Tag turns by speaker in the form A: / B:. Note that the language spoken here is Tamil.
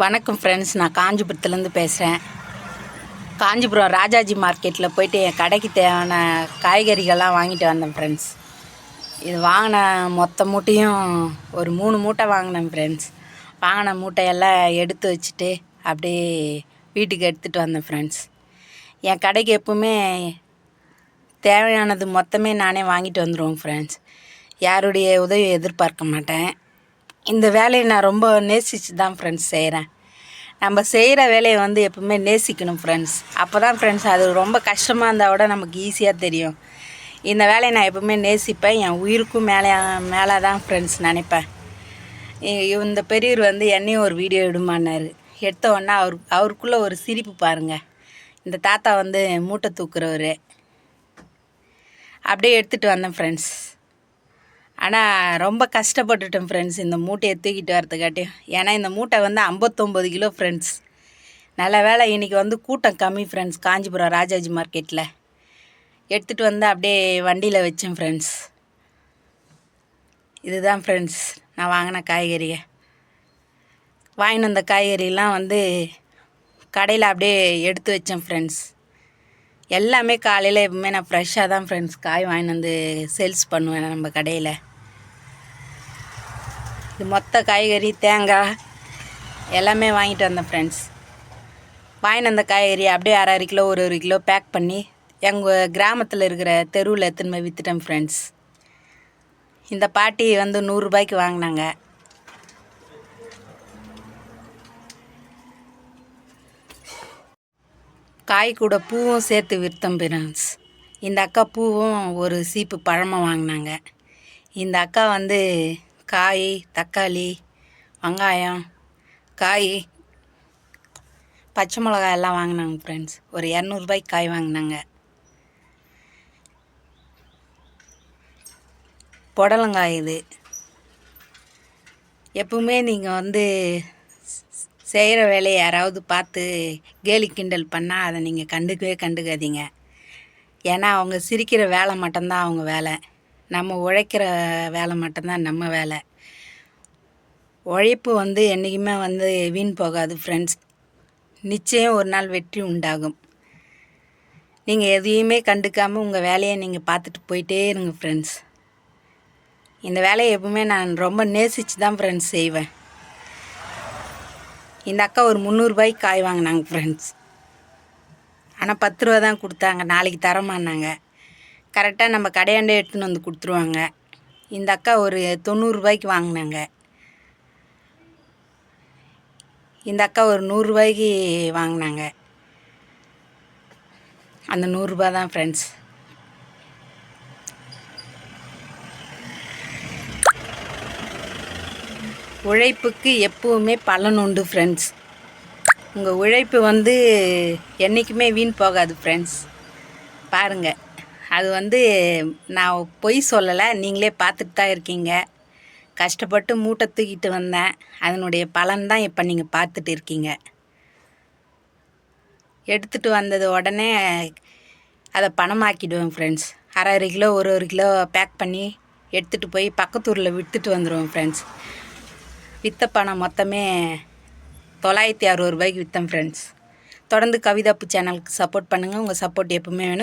A: வணக்கம் ஃப்ரெண்ட்ஸ், நான் காஞ்சிபுரத்துலேருந்து பேசுகிறேன். காஞ்சிபுரம் ராஜாஜி மார்க்கெட்டில் போய்ட்டு என் கடைக்கு தேவையான காய்கறிகள்லாம் வாங்கிட்டு வந்தேன் ஃப்ரெண்ட்ஸ். இது வாங்கின மொத்த மூட்டையும் ஒரு 3 மூட்டை வாங்கினேன் ஃப்ரெண்ட்ஸ். வாங்கின மூட்டையெல்லாம் எடுத்து வச்சுட்டு அப்படியே வீட்டுக்கு எடுத்துகிட்டு வந்தேன் ஃப்ரெண்ட்ஸ். என் கடைக்கு எப்பவுமே தேவையானது மொத்தமே நானே வாங்கிட்டு வந்துடுவேன் ஃப்ரெண்ட்ஸ். யாருடைய உதவியை எதிர்பார்க்க மாட்டேன். இந்த வேலையை நான் ரொம்ப நேசித்து தான் ஃப்ரெண்ட்ஸ் செய்கிறேன். நம்ம செய்கிற வேலையை எப்பவுமே நேசிக்கணும் ஃப்ரெண்ட்ஸ். அப்போ தான் ஃப்ரெண்ட்ஸ் அது ரொம்ப கஷ்டமாக இருந்தால் விட நமக்கு ஈஸியாக தெரியும். இந்த வேலையை நான் எப்பவுமே நேசிப்பேன். என் உயிருக்கும் மேலே தான் ஃப்ரெண்ட்ஸ் நினைப்பேன். இந்த பெரியவர் என்னையும் ஒரு வீடியோ எடுமான்னார். எடுத்த உடனே அவருக்குள்ளே ஒரு சிரிப்பு பாருங்கள். இந்த தாத்தா மூட்டை தூக்குறவர். அப்படியே எடுத்துகிட்டு வந்தேன் ஃப்ரெண்ட்ஸ். ஆனால் ரொம்ப கஷ்டப்பட்டுட்டேன் ஃப்ரெண்ட்ஸ் இந்த மூட்டையை தூக்கிட்டு வரதுக்காட்டியும். ஏன்னா இந்த மூட்டை 59 கிலோ ஃப்ரெண்ட்ஸ். நல்ல வேலை இன்றைக்கி கூட்டம் கம்மி ஃப்ரெண்ட்ஸ். காஞ்சிபுரம் ராஜாஜி மார்க்கெட்டில் எடுத்துகிட்டு அப்படியே வண்டியில் வச்சேன் ஃப்ரெண்ட்ஸ். இதுதான் ஃப்ரெண்ட்ஸ் நான் வாங்கின காய்கறியை. வாங்கின அந்த காய்கறிலாம் கடையில் அப்படியே எடுத்து வச்சேன் ஃப்ரெண்ட்ஸ். எல்லாமே காலையில் எப்பவுமே நான் ஃப்ரெஷ்ஷாக தான் ஃப்ரெண்ட்ஸ் காய் வாங்கிட்டு சேல்ஸ் பண்ணுவேன் நம்ம கடையில். இது மொத்த காய்கறி, தேங்காய் எல்லாமே வாங்கிட்டு வந்தேன் ஃப்ரெண்ட்ஸ். வாங்கிட்டு வந்த காய்கறி அப்படியே 1/2 கிலோ 1 கிலோ பேக் பண்ணி எங்கள் கிராமத்தில் இருக்கிற தெருவில் எடுத்துன்னு போய் விற்றுட்டேன் ஃப்ரெண்ட்ஸ். இந்த பாட்டி 100 ரூபாய்க்கு வாங்கினாங்க. காய் கூட பூவும் சேர்த்து விற்றேன் ஃப்ரெண்ட்ஸ். இந்த அக்கா பூவும் ஒரு சீப்பு பழமாக வாங்கினாங்க. இந்த அக்கா காய், தக்காளி, வெங்காயம், காய், பச்சை மிளகாய் எல்லாம் வாங்கினாங்க ஃப்ரெண்ட்ஸ். ஒரு 200 ரூபாய்க்கு காய் வாங்கினாங்க. புடலங்காய் இது. எப்பவுமே நீங்கள் செய்கிற வேலையை யாராவது பார்த்து கேலி கிண்டல் பண்ணால் அதை நீங்கள் கண்டுக்காதீங்க. ஏன்னா அவங்க சிரிக்கிற வேலை மட்டும்தான் அவங்க வேலை. நம்ம உழைக்கிற வேலை மட்டும்தான் நம்ம வேலை. உழைப்பு என்றைக்குமே வீண் போகாது ஃப்ரெண்ட்ஸ். நிச்சயம் ஒரு நாள் வெற்றி உண்டாகும். நீங்கள் எதையுமே கண்டுக்காமல் உங்கள் வேலையை நீங்கள் பார்த்துட்டு போயிட்டே இருங்க ஃப்ரெண்ட்ஸ். இந்த வேலையை எப்பவுமே நான் ரொம்ப நேசித்து தான் ஃப்ரெண்ட்ஸ் செய்வேன். இந்த அக்கா ஒரு 300 ரூபாய்க்கு காய் வாங்கினாங்க ஃப்ரெண்ட்ஸ். ஆனால் 10 ரூபா தான் கொடுத்தாங்க. நாளைக்கு தரமானாங்க. கரெக்டாக நம்ம கடையாண்டே எடுத்துன்னு கொடுத்துருவாங்க. இந்த அக்கா ஒரு 90 ரூபாய்க்கு வாங்கினாங்க. இந்த அக்கா ஒரு 100 ரூபாய்க்கு வாங்கினாங்க. அந்த 100 ரூபா தான் ஃப்ரெண்ட்ஸ். உழைப்புக்கு எப்பவுமே பலன் உண்டு ஃப்ரெண்ட்ஸ். உங்கள் உழைப்பு என்றைக்குமே வீண் போகாது ஃப்ரெண்ட்ஸ். பாருங்கள், அது நான் பொய் சொல்லலை. நீங்களே பார்த்துட்டு தான் இருக்கீங்க. கஷ்டப்பட்டு மூட்டை தூக்கிட்டு வந்தேன். அதனுடைய பலன் தான் இப்போ நீங்கள் பார்த்துட்டு இருக்கீங்க. எடுத்துகிட்டு வந்தது உடனே அதை பணமாக்கிடுவேன் ஃப்ரெண்ட்ஸ். 1/2 கிலோ 1 கிலோ பேக் பண்ணி எடுத்துகிட்டு போய் பக்கத்தூரில் விற்றுட்டு வந்துடுவேன் ஃப்ரெண்ட்ஸ். விற்ற பணம் மொத்தமே 960 ரூபாய்க்கு விற்றேன் ஃப்ரெண்ட்ஸ். தொடர்ந்து கவிதாப்பு சேனலுக்கு சப்போர்ட் பண்ணுங்கள். உங்கள் சப்போர்ட் எப்பவுமே வேணும்.